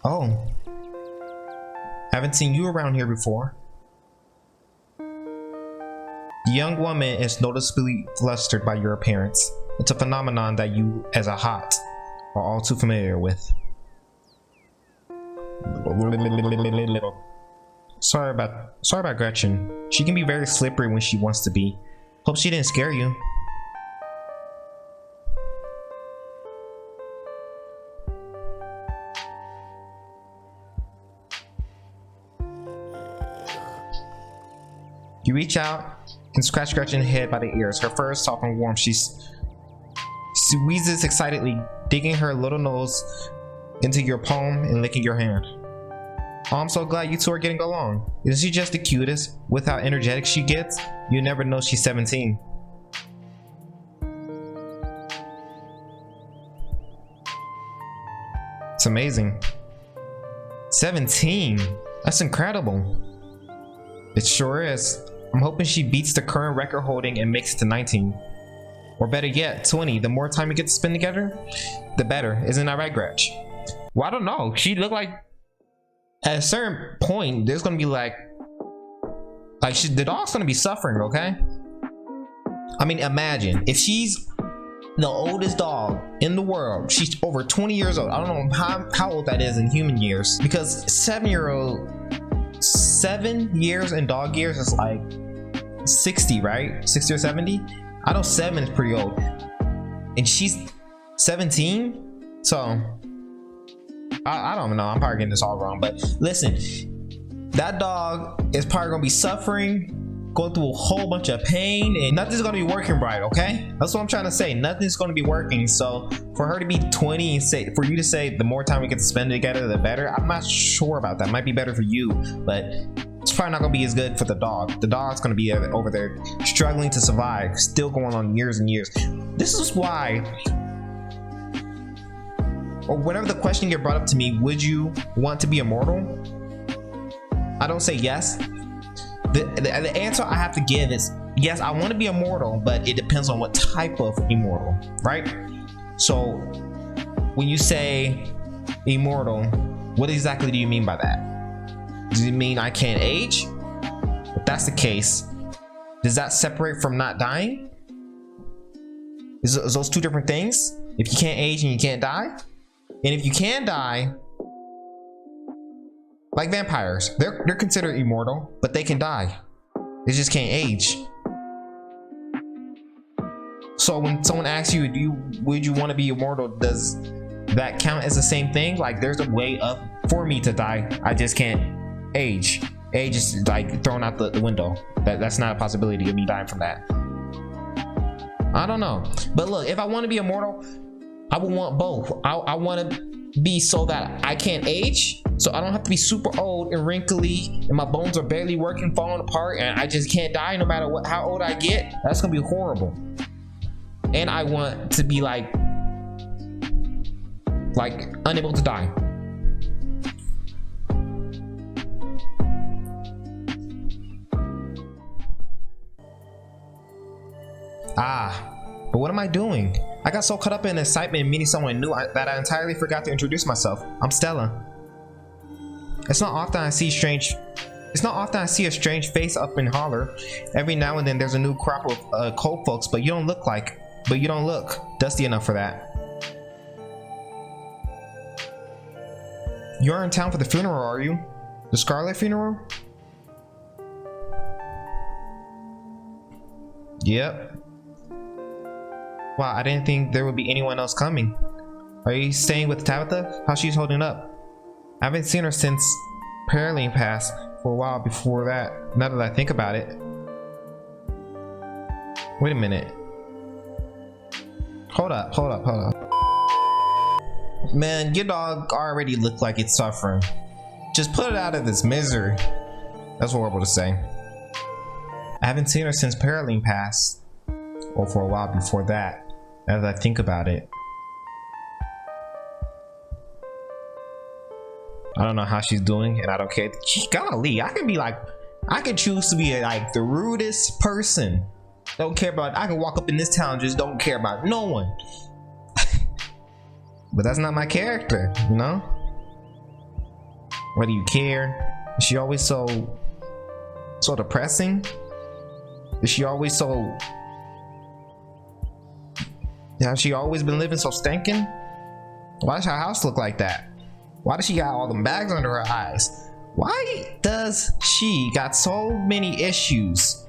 Oh. Haven't seen you around here before. The young woman is noticeably flustered by your appearance. It's a phenomenon that you, as a hot, are all too familiar with. Sorry about Gretchen. She can be very slippery when she wants to be. Hope she didn't scare you. You reach out and scratch Gretchen's head by the ears. Her fur is soft and warm. She squeezes excitedly, digging her little nose into your palm and licking your hand. Oh, I'm so glad you two are getting along. Isn't she just the cutest? With how energetic she gets, you never know she's 17. It's amazing. 17? That's incredible. It sure is. I'm hoping she beats the current record holding and makes it to 19. Or better yet, 20. The more time we get to spend together, the better. Isn't that right, Gretch? Well, I don't know. She looked like at a certain point, there's gonna be the dog's gonna be suffering, okay? I mean, imagine if she's the oldest dog in the world. She's over 20 years old. I don't know how old that is in human years, because 7 years in dog years is like 60, right? 60 or 70. I know 7 is pretty old, and she's 17. So I don't know. I'm probably getting this all wrong, but listen, that dog is probably gonna be suffering, going through a whole bunch of pain, and nothing's gonna be working right. Okay, that's what I'm trying to say. Nothing's gonna be working. So for her to be 20 and for you to say the more time we get to spend together, the better. I'm not sure about that. Might be better for you, but it's probably not gonna be as good for the dog. The dog's gonna be over there struggling to survive, still going on years and years. This is why, or whenever the question get brought up to me, would you want to be immortal? I don't say yes. The answer I have to give is yes, I want to be immortal, but it depends on what type of immortal, right? So when you say immortal, what exactly do you mean by that? Does it mean I can't age? If that's the case, does that separate from not dying? Is those two different things? If you can't age and you can't die? And if you can die, like vampires, they're considered immortal, but they can die. They just can't age. So when someone asks you, would you want to be immortal, does that count as the same thing? Like there's a way up for me to die, I just can't age. Age is like thrown out the window. That's not a possibility of me dying from that. I don't know. But look, if I want to be immortal, I would want both. I want to be so that I can't age, so I don't have to be super old and wrinkly and my bones are barely working, falling apart, and I just can't die no matter how old I get. That's gonna be horrible. And I want to be like unable to die. But what am I doing? I got so caught up in excitement and meeting someone new that I entirely forgot to introduce myself. I'm Stella. It's not often I see a strange face up in Holler. Every now and then there's a new crop of cold folks, but you don't look dusty enough for that. You're in town for the funeral, are you? The Scarlet funeral? Yep. Wow, I didn't think there would be anyone else coming. Are you staying with Tabitha? How's she holding up? I haven't seen her since Paraline passed for a while before that, now that I think about it. Wait a minute. Hold up. Man, your dog already looked like it's suffering. Just put it out of this misery. That's horrible to say. I haven't seen her since Paraline passed, or for a while before that, as I think about it. I don't know how she's doing, and I don't care. Golly, I can choose to be like the rudest person. Don't care about, I can walk up in this town, just don't care about no one. But that's not my character, you know? Whether you care. Is she always so depressing? Is she always so... Has she always been living so stinking? Why does her house look like that? Why does she got all them bags under her eyes? Why does she got so many issues?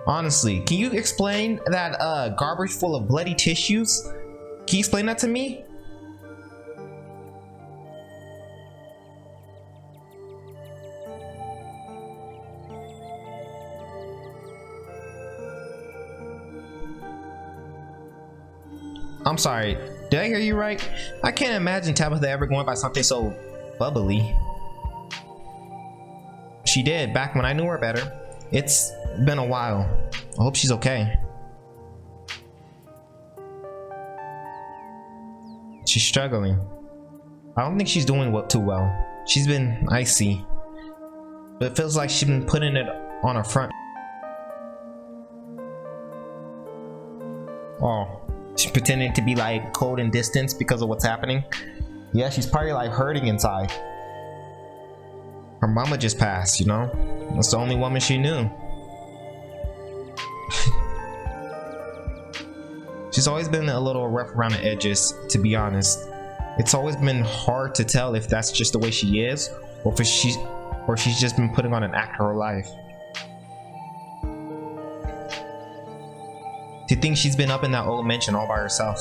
Honestly, can you explain that garbage full of bloody tissues? Can you explain that to me? I'm sorry, did I hear you right? I can't imagine Tabitha ever going by something so bubbly. She did back when I knew her better. It's been a while. I hope she's okay. She's struggling. I don't think she's doing too well. She's been icy. But it feels like she's been putting it on her front. Oh. She's pretending to be like cold and distant because of what's happening. Yeah, she's probably like hurting inside. Her mama just passed, you know? That's the only woman she knew. She's always been a little rough around the edges, to be honest. It's always been hard to tell if that's just the way she is, or if she's just been putting on an act her whole life. Do you think she's been up in that old mansion all by herself?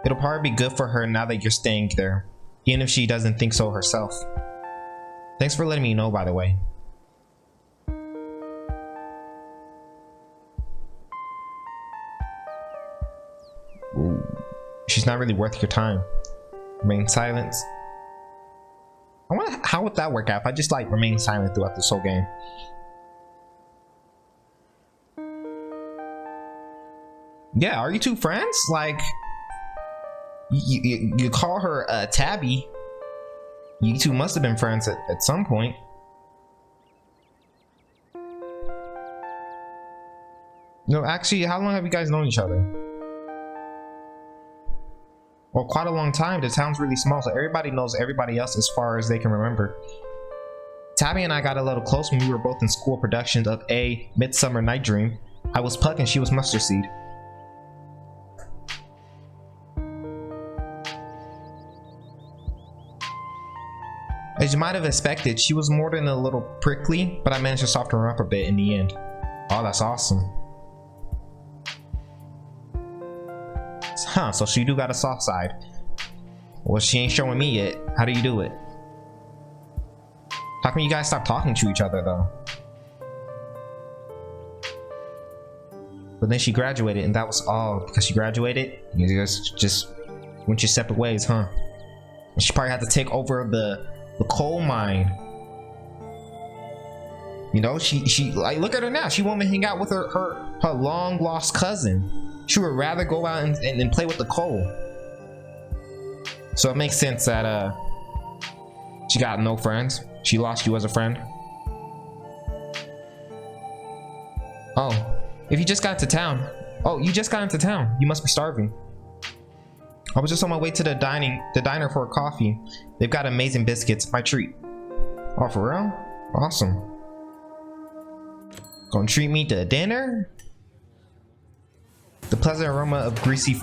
It'll probably be good for her now that you're staying there, even if she doesn't think so herself. Thanks for letting me know, by the way. Ooh, she's not really worth your time. Remain silent. I wonder how would that work out if I just like remain silent throughout this whole game. Yeah, are you two friends? Like, you call her Tabby. You two must have been friends at some point. No, actually, how long have you guys known each other? Well, quite a long time. The town's really small, so everybody knows everybody else as far as they can remember. Tabby and I got a little close when we were both in school productions of A Midsummer Night Dream. I was Puck and she was Mustard Seed. As you might have expected, she was more than a little prickly, but I managed to soften her up a bit in the end. Oh, that's awesome. Huh, so she do got a soft side. Well, she ain't showing me yet. How do you do it? How come you guys stop talking to each other, though? But then she graduated, and that was all. Because she graduated, you guys just went your separate ways, huh? And she probably had to take over the coal mine. You know, she like, look at her now. She won't even hang out with her long lost cousin. She would rather go out and play with the coal. So it makes sense that she got no friends. She lost you as a friend. Oh, if you just got into town. Oh, you just got into town. You must be starving. I was just on my way to the diner for a coffee. They've got amazing biscuits. My treat. Oh, for real? Awesome. Gonna treat me to dinner? The pleasant aroma of greasy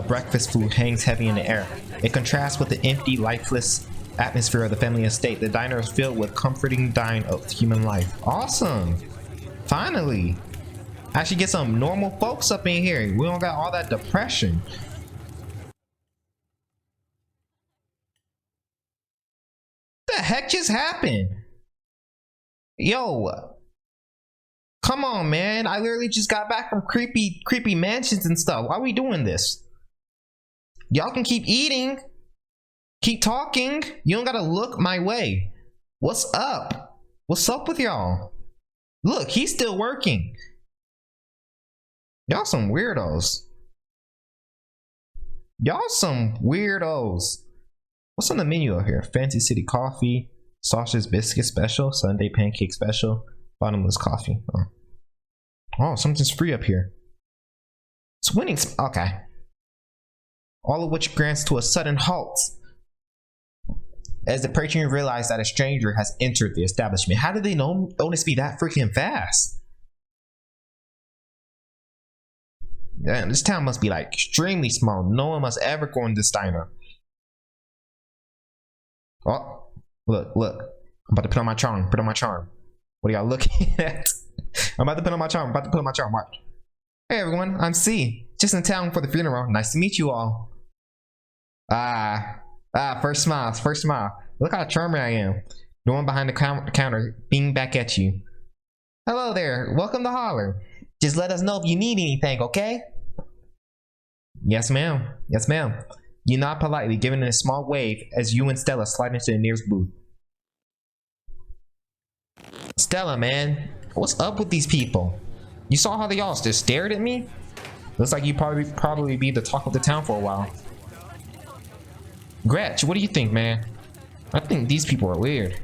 breakfast food hangs heavy in the air. It contrasts with the empty, lifeless atmosphere of the family estate. The diner is filled with comforting dine of human life. Awesome. Finally. Actually get some normal folks up in here. We don't got all that depression. What the heck just happened? Yo. Come on, man. I literally just got back from creepy mansions and stuff. Why are we doing this? Y'all can keep eating. Keep talking. You don't gotta look my way. What's up? What's up with y'all? Look, he's still working. Y'all some weirdos. Y'all some weirdos. What's on the menu over here? Fancy City Coffee, sausage biscuit special, Sunday pancake special, bottomless coffee. Oh, something's free up here. It's winning. Okay. all of which grants to a sudden halt as the patron realizes that a stranger has entered the establishment. How did they notice me that freaking fast? Damn, this town must be like extremely small. No one must ever go in this diner. Oh, look. I'm about to put on my charm. What are y'all looking at? I'm about to put on my charm. Watch. Hey everyone, I'm C. Just in town for the funeral. Nice to meet you all. First smile. Look how charming I am. The one behind the counter beaming back at you. Hello there. Welcome to Holler. Just let us know if you need anything, okay? Yes, ma'am. You nod politely, giving it a small wave as you and Stella slide into the nearest booth. Stella, man, what's up with these people? You saw how they all just stared at me? Looks like you probably be the talk of the town for a while. Gretch, what do you think, man? I think these people are weird.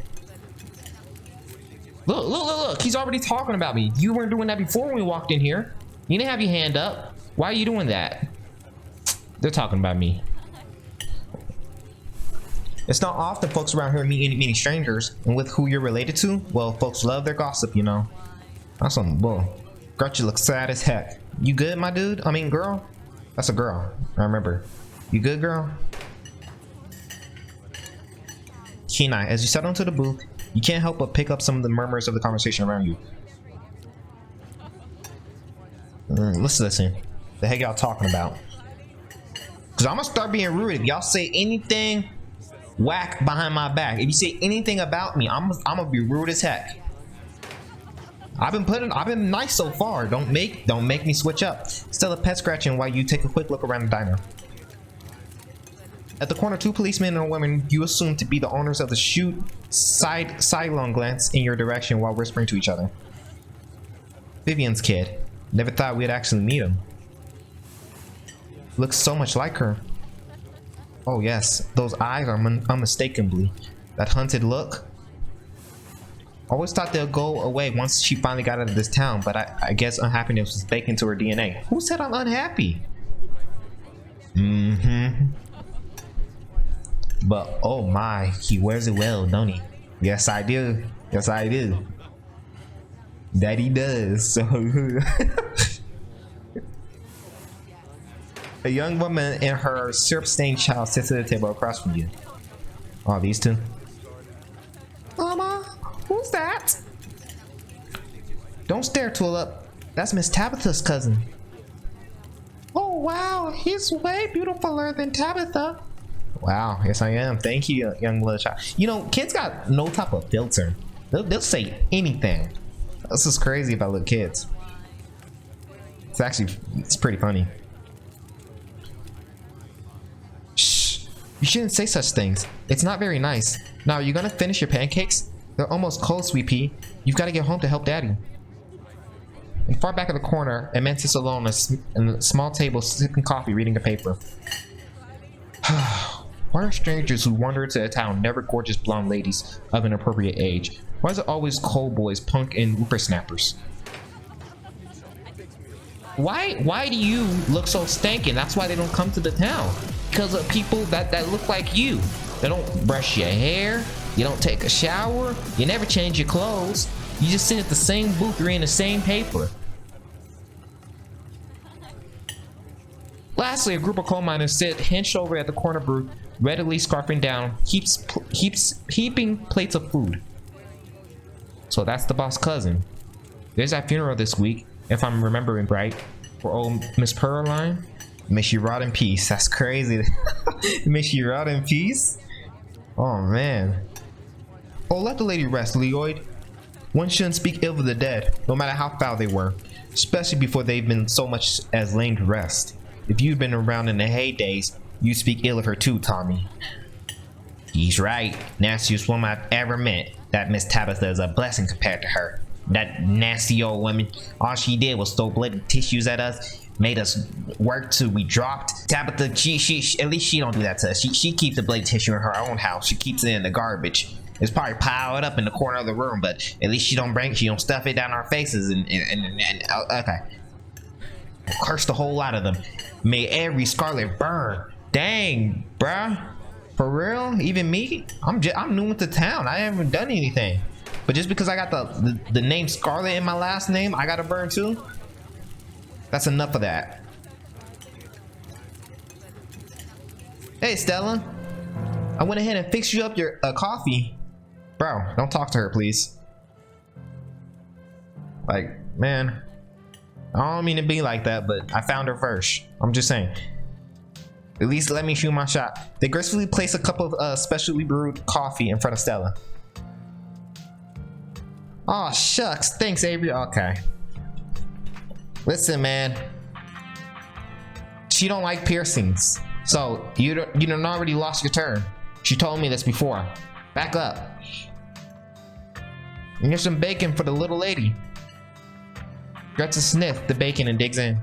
Look, he's already talking about me. You weren't doing that before when we walked in here. You didn't have your hand up. Why are you doing that? They're talking about me. It's not often folks around here meeting strangers, and with who you're related to, well, folks love their gossip, you know. That's some bull. Gretch, you look sad as heck. You good, my dude? I mean, girl? That's a girl. I remember. You good, girl? Kenai, as you settle into the booth, you can't help but pick up some of the murmurs of the conversation around you. Let's listen. The heck y'all talking about? Cause I'm gonna start being rude if y'all say anything whack behind my back. If you say anything about me, I'm gonna be rude as heck. I've been nice so far. Don't make me switch up. Still a pet scratching while you take a quick look around the diner. At the corner, two policemen and a woman you assume to be the owners of the shoot sidelong glance in your direction while whispering to each other. Vivian's kid. Never thought we'd actually meet him. Looks so much like her. Oh yes, those eyes are unmistakably that hunted look. Always thought they'll go away once she finally got out of this town, but I guess unhappiness was baked into her DNA. Who said I'm unhappy? But oh my, he wears it well, don't he? Yes, I do. That he does. So a young woman and her syrup-stained child sits at the table across from you. Oh, these two. Mama, who's that? Don't stare, Tulip. That's Miss Tabitha's cousin. Oh wow, he's way beautifuler than Tabitha. Wow, yes I am. Thank you, young little child. You know, kids got no type of filter. They'll say anything. This is crazy about little kids. It's pretty funny. Shh, you shouldn't say such things. It's not very nice. Now, are you gonna finish your pancakes? They're almost cold, sweet pea. You've got to get home to help Daddy. And far back in the corner, Ament sits alone on a small table, sipping coffee, reading a paper. Why are strangers who wander into a town never gorgeous blonde ladies of an appropriate age? Why is it always cold boys, punk, and whippersnappers? Why do you look so stankin'? That's why they don't come to the town. Because of people that look like you. They don't brush your hair. You don't take a shower. You never change your clothes. You just sit at the same booth reading the same paper. Lastly, a group of coal miners sit hunched over at the corner booth, readily scarfing down heaping plates of food. So that's the boss cousin. There's that funeral this week, if I'm remembering right, for old Miss Pearline. May she rot in peace. That's crazy. May she rot in peace? Oh man. Oh, let the lady rest, Leoid. One shouldn't speak ill of the dead, no matter how foul they were, especially before they've been so much as laid to rest. If you'd been around in the heydays, you'd speak ill of her too, Tommy. He's right. Nastiest woman I've ever met. That Miss Tabitha is a blessing compared to her. That nasty old woman, all she did was throw bloody tissues at us, made us work till we dropped. Tabitha, she at least she don't do that to us. She keeps the bloody tissue in her own house. She keeps it in the garbage. It's probably piled up in the corner of the room, but at least she don't stuff it down our faces and okay. Curse the whole lot of them. May every scarlet burn. Dang, bruh. For real? Even me? I'm new into town. I haven't done anything. But just because I got the name Scarlet in my last name, I gotta burn too? That's enough of that. Hey, Stella. I went ahead and fixed you up your coffee. Bro, don't talk to her, please. Like, man. I don't mean to be like that, but I found her first. I'm just saying. At least let me shoot my shot. They gracefully place a cup of specially brewed coffee in front of Stella. Oh shucks, thanks Avery. Okay. Listen, man. She don't like piercings, so you done already lost your turn. She told me this before. Back up. And here's some bacon for the little lady. Gets a sniff the bacon and digs in.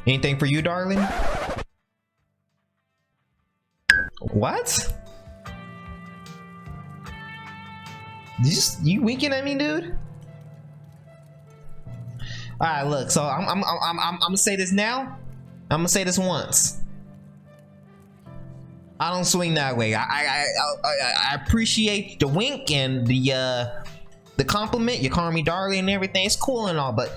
Anything for you, darling? What? You winking at me, dude? All right, look. So I'm gonna say this now. I'm gonna say this once. I don't swing that way. I appreciate the wink and the compliment. You call me darling and everything. It's cool and all, but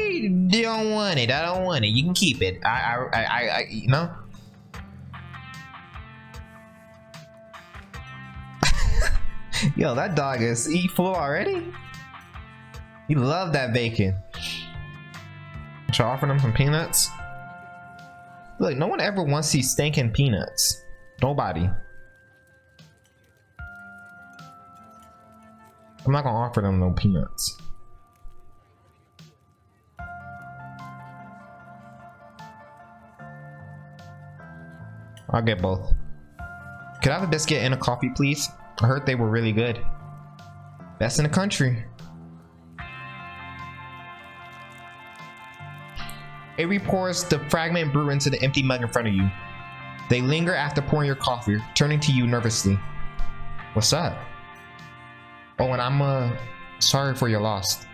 I don't want it. I don't want it. You can keep it. I you know. Yo, that dog is full already. He loved that bacon. Should I offer him some peanuts? Look, no one ever wants these stinking peanuts. Nobody. I'm not gonna offer them no peanuts. I'll get both. Could I have a biscuit and a coffee, please? I heard they were really good. Best in the country. Avery pours the fragment brew into the empty mug in front of you. They linger after pouring your coffee, turning to you nervously. What's up? Oh, and I'm sorry for your loss.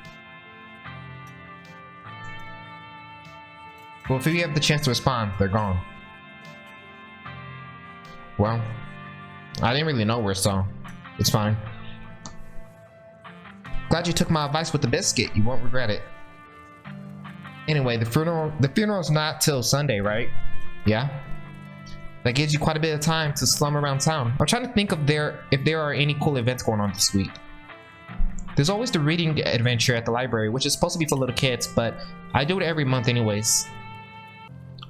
Well, if you have the chance to respond, they're gone. Well, I didn't really know where, so it's fine. Glad you took my advice with the biscuit. You won't regret it. Anyway, the funeral's not till Sunday, right? Yeah. That gives you quite a bit of time to slum around town. I'm trying to think of if there are any cool events going on this week. There's always the reading adventure at the library, which is supposed to be for little kids, but I do it every month anyways.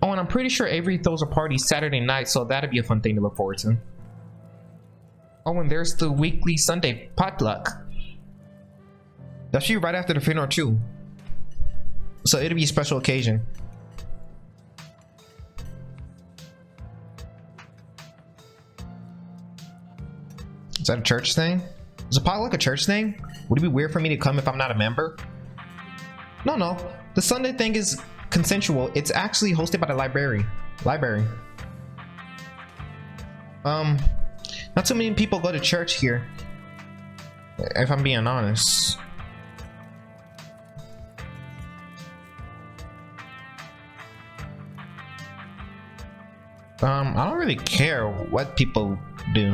Oh, and I'm pretty sure Avery throws a party Saturday night, so that'd be a fun thing to look forward to. Oh, and there's the weekly Sunday potluck. That's usually right after the funeral too. So it'll be a special occasion. Is that a church thing? Is a potluck a church thing? Would it be weird for me to come if I'm not a member? No. The Sunday thing is consensual. It's actually hosted by the library. Not too many people go to church here, if I'm being honest. I don't really care what people do.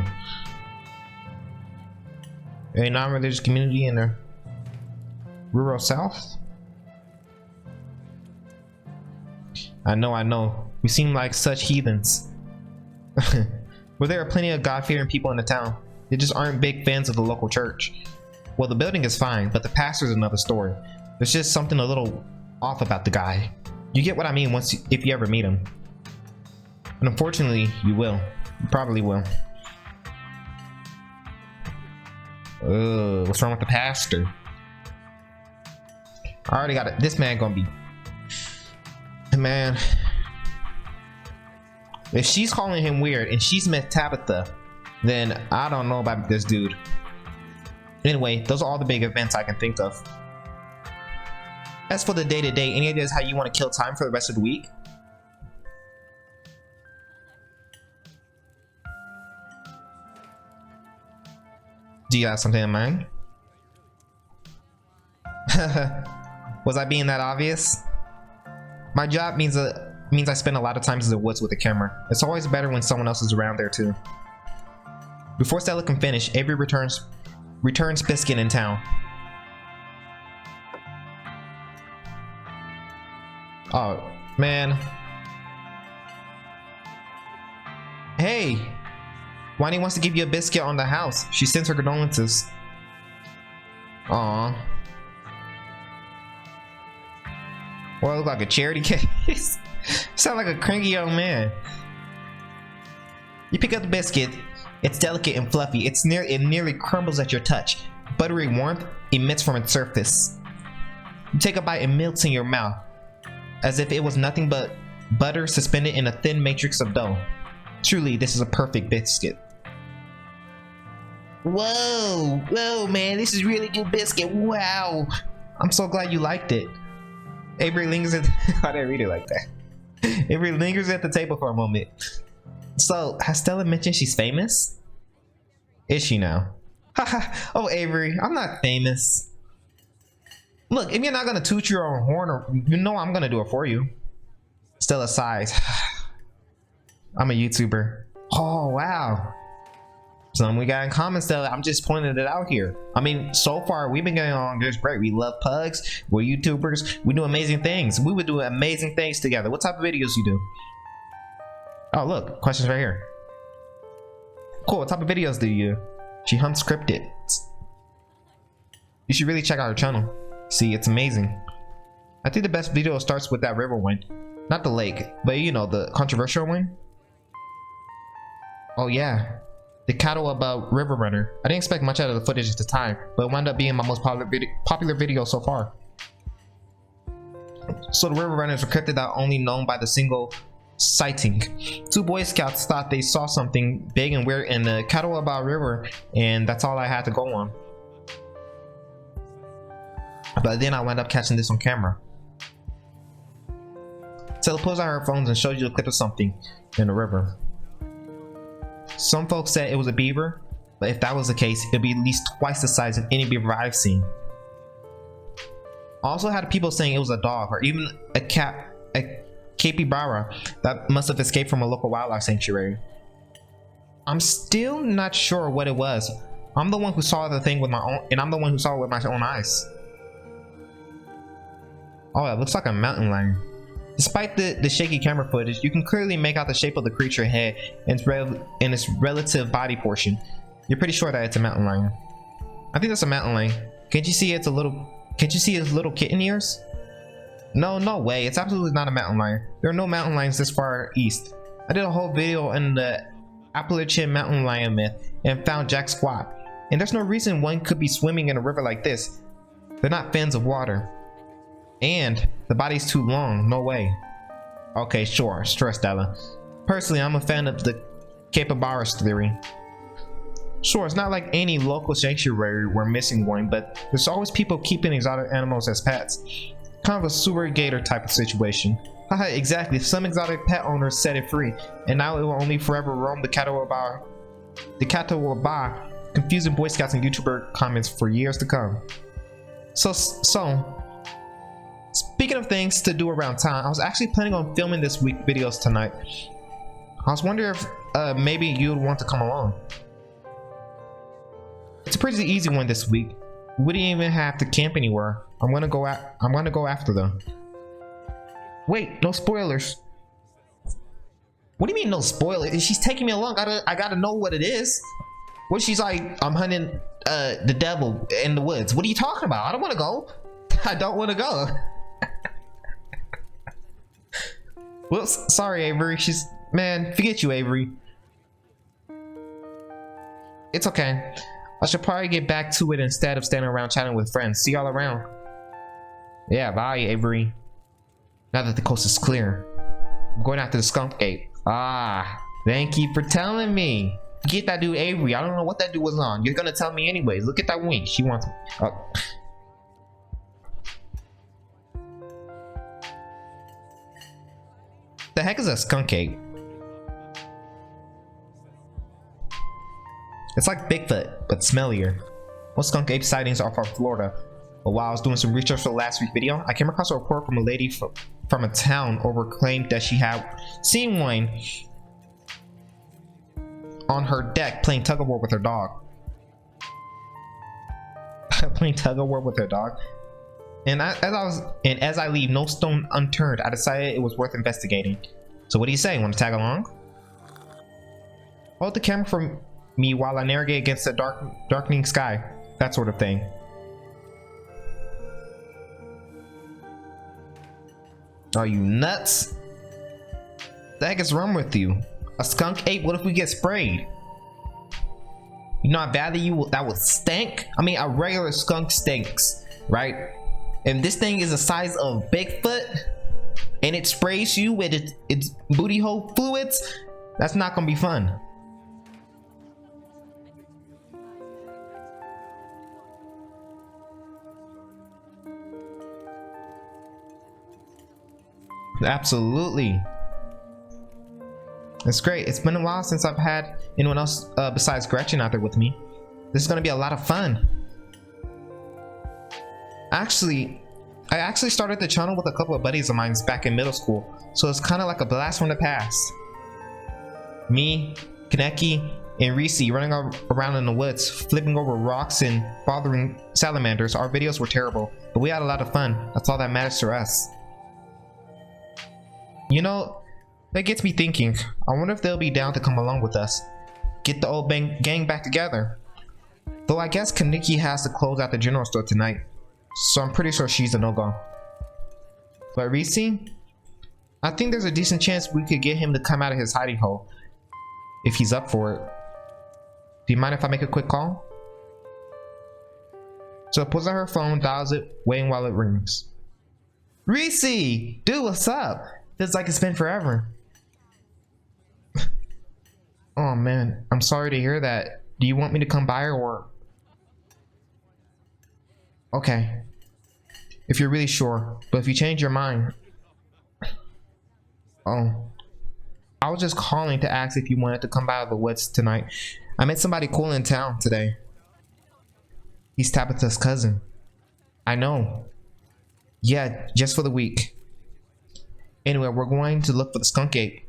A non-religious community in the rural south. I know. We seem like such heathens. Well, there are plenty of God-fearing people in the town. They just aren't big fans of the local church. Well, the building is fine, but the pastor's another story. There's just something a little off about the guy. You get what I mean if you ever meet him. And unfortunately, you will. You probably will. What's wrong with the pastor? I already got it. This man gonna be... Man. If she's calling him weird and she's met Tabitha, then I don't know about this dude. Anyway, those are all the big events I can think of. As for the day-to-day, any ideas how you want to kill time for the rest of the week? Do you have something in mind? Was I being that obvious? My job means I spend a lot of times in the woods with a camera. It's always better when someone else is around there too. Before Stella can finish, Avery returns Biscuit in town. Oh man. Hey, Wani wants to give you a biscuit on the house. She sends her condolences. Aww. Well, I look like a charity case. Sound like a cranky young man. You pick up the biscuit. It's delicate and fluffy. It nearly crumbles at your touch. Buttery warmth emits from its surface. You take a bite and melts in your mouth, as if it was nothing but butter suspended in a thin matrix of dough. Truly, this is a perfect biscuit. Whoa, man, this is really good biscuit. Wow. I'm so glad you liked it. Avery lingers at I didn't read it like that. Avery lingers at the table for a moment. So, has Stella mentioned she's famous? Is she now? Haha. Oh, Avery, I'm not famous. Look, if you're not gonna toot your own horn, or you know I'm gonna do it for you. Stella sighs. I'm a YouTuber. Oh, wow. Something we got in common, Stella. I'm just pointing it out here. I mean, so far we've been getting on just great. We love pugs. We're YouTubers. We do amazing things. We would do amazing things together. What type of videos you do? Oh, look, questions right here. Cool. What type of videos do you? She unscripted. You should really check out her channel. See, it's amazing. I think the best video starts with that river one, not the lake, but you know, the controversial one. Oh yeah. The cattle about River Runner. I didn't expect much out of the footage at the time, but it wound up being my most popular video so far. So the River Runners were cryptid that only known by the single sighting. Two Boy Scouts thought they saw something big and weird in the cattle about river, and that's all I had to go on. But then I wound up catching this on camera. Stella pulls out her phones and shows you a clip of something in the river. Some folks said it was a beaver, but if that was the case, it'd be at least twice the size of any beaver I've seen. I also had people saying it was a dog or even a capybara that must have escaped from a local wildlife sanctuary. I'm still not sure what it was. I'm the one who saw the thing with my own, and I'm the one who saw it with my own eyes. Oh, it looks like a mountain lion. Despite the shaky camera footage, you can clearly make out the shape of the creature head and its relative body portion. You're pretty sure that it's a mountain lion. I think that's a mountain lion. Can't you see its little kitten ears? No way. It's absolutely not a mountain lion. There are no mountain lions this far east. I did a whole video on the Appalachian mountain lion myth and found Jack Squat. And there's no reason one could be swimming in a river like this. They're not fins of water. And the body's too long. No way. Okay, sure, Stella. Personally, I'm a fan of the capybaras theory. Sure, it's not like any local sanctuary we're missing one, but there's always people keeping exotic animals as pets. Kind of a sewer gator type of situation. Haha, exactly. Some exotic pet owners set it free, and now it will only forever roam the cattle bar, confusing Boy Scouts and YouTuber comments for years to come. So speaking of things to do around town, I was actually planning on filming this week videos tonight. I was wondering if maybe you'd want to come along. It's a pretty easy one this week. We wouldn't even have to camp anywhere. I'm gonna go after them. Wait, no spoilers. What do you mean no spoilers? She's taking me along. I gotta know what it is. What, she's like, I'm hunting the devil in the woods. What are you talking about? I don't want to go. I don't want to go. Well, sorry, Avery. Man, forget you, Avery. It's okay. I should probably get back to it instead of standing around chatting with friends. See y'all around. Yeah, bye, Avery. Now that the coast is clear, I'm going after the skunk gate. Ah, thank you for telling me. Forget that dude, Avery. I don't know what that dude was on. You're gonna tell me anyways. Look at that wink. She wants. Oh. The heck is a skunk ape? It's like Bigfoot, but smellier. Most skunk ape sightings are from Florida. But while I was doing some research for the last week's video, I came across a report from a lady from a town over claimed that she had seen one on her deck playing tug of war with her dog. Playing tug of war with her dog. And as I leave no stone unturned, I decided it was worth investigating. So what do you say? Want to tag along? Hold the camera for me while I navigate against the darkening sky. That sort of thing. Are you nuts? The heck is wrong with you? A skunk ape? What if we get sprayed? You know how badly that would stink? I mean, a regular skunk stinks, right? And this thing is the size of Bigfoot and it sprays you with its booty hole fluids. That's not gonna be fun. Absolutely. It's great. It's been a while since I've had anyone else besides Gretchen out there with me. This is gonna be a lot of fun. I actually started the channel with a couple of buddies of mine back in middle school, so it's kind of like a blast from the past. Me, Kaneki, and Reese running around in the woods, flipping over rocks and bothering salamanders. Our videos were terrible, but we had a lot of fun. That's all that matters to us. You know, that gets me thinking. I wonder if they'll be down to come along with us. Get the old gang back together. Though I guess Kaneki has to close out the general store tonight, so I'm pretty sure she's a no-go. But Reese, I think there's a decent chance we could get him to come out of his hiding hole, if he's up for it. Do you mind if I make a quick call? So pulls out her phone, dials it, waiting while it rings. Reese! Dude, what's up? Feels like it's been forever. Oh man, I'm sorry to hear that. Do you want me to come by or? Okay. If you're really sure, but if you change your mind. Oh. I was just calling to ask if you wanted to come by the woods tonight. I met somebody cool in town today. He's Tabitha's cousin. I know. Yeah, just for the week. Anyway, we're going to look for the skunk ape.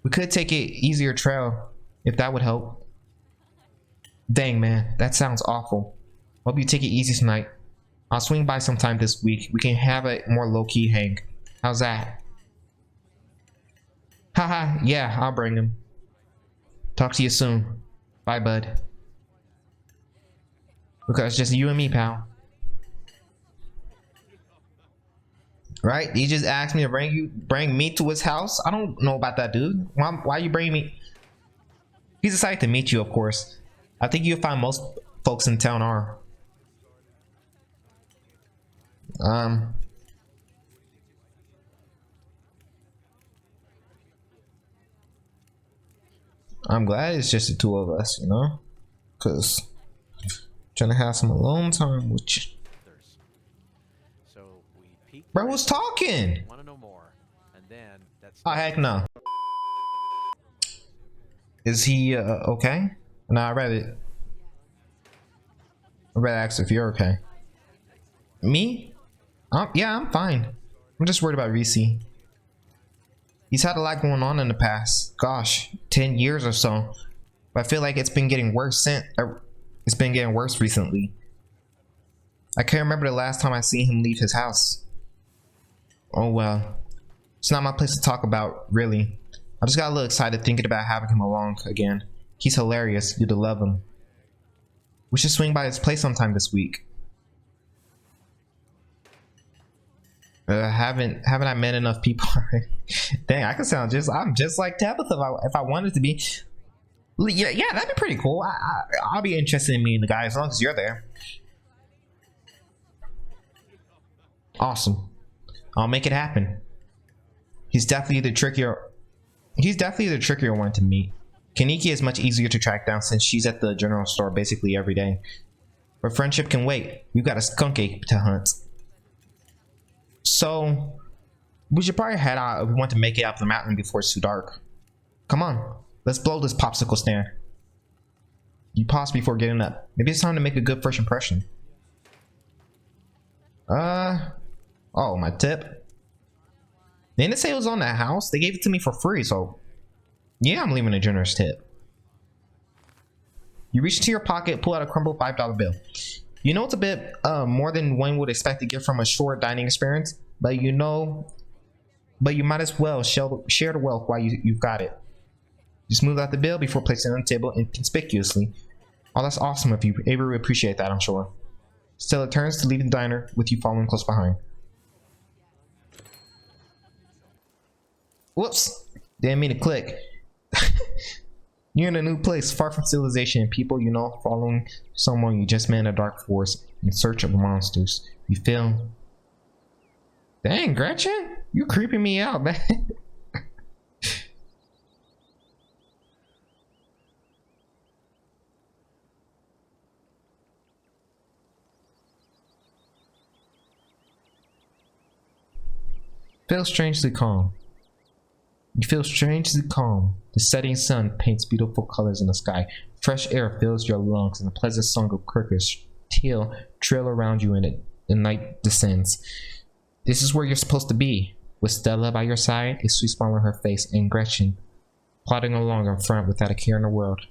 We could take an easier trail, if that would help. Dang man, that sounds awful. Hope you take it easy tonight. I'll swing by sometime this week. We can have a more low-key hang. How's that? Haha, yeah, I'll bring him. Talk to you soon. Bye, bud. Because it's just you and me, pal. Right? He just asked me to bring me to his house. I don't know about that, dude. Why you bring me? He's excited to meet you, of course. I think you'll find most folks in town are. I'm glad it's just the two of us, you know? Cause I'm trying to have some alone time with you. Bro was talking. Want to know more, and then that's oh heck no. Is he okay? No, I rather ask if you're okay. Me? Yeah, I'm fine. I'm just worried about Reese. He's had a lot going on in the past. Gosh, 10 years or so. But I feel like it's been getting worse recently. I can't remember the last time I seen him leave his house. Oh well, it's not my place to talk about, really. I just got a little excited thinking about having him along again. He's hilarious. You'd love him. We should swing by his place sometime this week. Haven't I met enough people? Dang, I could sound I'm just like Tabitha if I wanted to be. Yeah, that'd be pretty cool. I'll be interested in meeting the guy as long as you're there. Awesome. I'll make it happen. He's definitely the trickier one to meet. Kaneki is much easier to track down since she's at the general store basically every day. But friendship can wait. We've got a skunk ape to hunt. So we should probably head out if we want to make it up the mountain before it's too dark. Come on, let's blow this popsicle stand. You pause before getting up. Maybe it's time to make a good first impression. Oh, my tip. They didn't say it was on that house. They gave it to me for free, so yeah, I'm leaving a generous tip. You reach into your pocket, pull out a crumpled $5 bill. You know it's a bit more than one would expect to get from a short dining experience, but you might as well share the wealth while you've got it. You smooth out the bill before placing it on the table inconspicuously. Oh, that's awesome of you. Avery would appreciate that, I'm sure. Stella turns to leave the diner, with you following close behind. Whoops! Didn't mean to click. You're in a new place, far from civilization and people you know, following someone you just met in a dark forest in search of monsters. You feel... Dang, Gretchen? You creeping me out, man. Feel strangely calm. You feel strangely calm. The setting sun paints beautiful colors in the sky. Fresh air fills your lungs, and a pleasant song of crickets trill around you in the night descends. This is where you're supposed to be, with Stella by your side, a sweet smile on her face, and Gretchen plodding along in front without a care in the world.